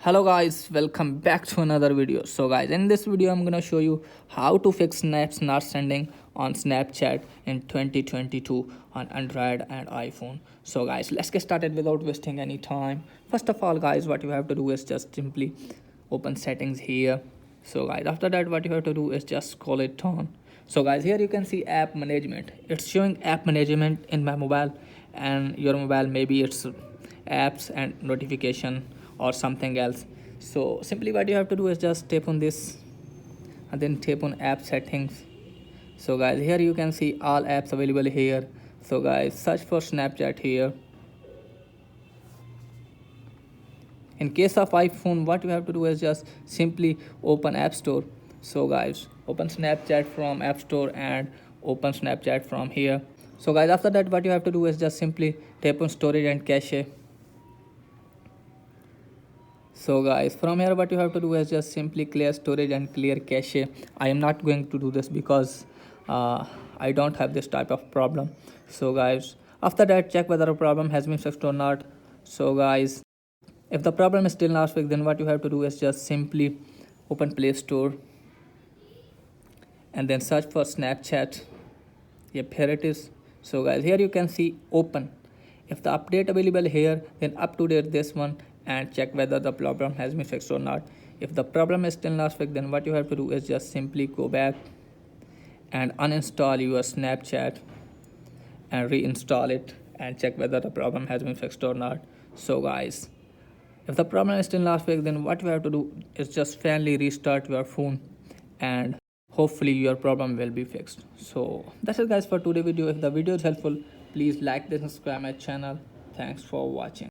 Hello guys, welcome back to another video. So guys, in this video I'm gonna show you how to fix snaps not sending on Snapchat in 2022 on Android and iPhone. So guys, let's get started without wasting any time. First of all guys, what you have to do is just simply open settings here. So guys, after that what you have to do is just scroll it on. So guys, here you can see app management. It's showing app management in my mobile, and your mobile maybe it's apps and notification or something else. So simply what you have to do is just tap on this and then tap on app settings. So guys, here you can see all apps available here. So guys, search for Snapchat here. In case of iPhone, what you have to do is just simply open App Store. So guys, open Snapchat from App Store and open Snapchat from here. So guys, after that what you have to do is just simply tap on storage and cache. So guys, from here what you have to do is just simply clear storage and clear cache. I am not going to do this because I don't have this type of problem. So guys, after that check whether a problem has been fixed or not. So guys, if the problem is still not fixed, then what you have to do is just simply open Play Store and then search for Snapchat. Yep, here it is. So guys, here you can see open. If the update available here, then up to date this one and check whether the problem has been fixed or not. If the problem is still not fixed, then what you have to do is just simply go back and uninstall your Snapchat and reinstall it and check whether the problem has been fixed or not. So guys, if the problem is still not fixed, then what you have to do is just finally restart your phone and hopefully your problem will be fixed. So that's it guys for today video. If the video is helpful, please like this and subscribe my channel. Thanks for watching.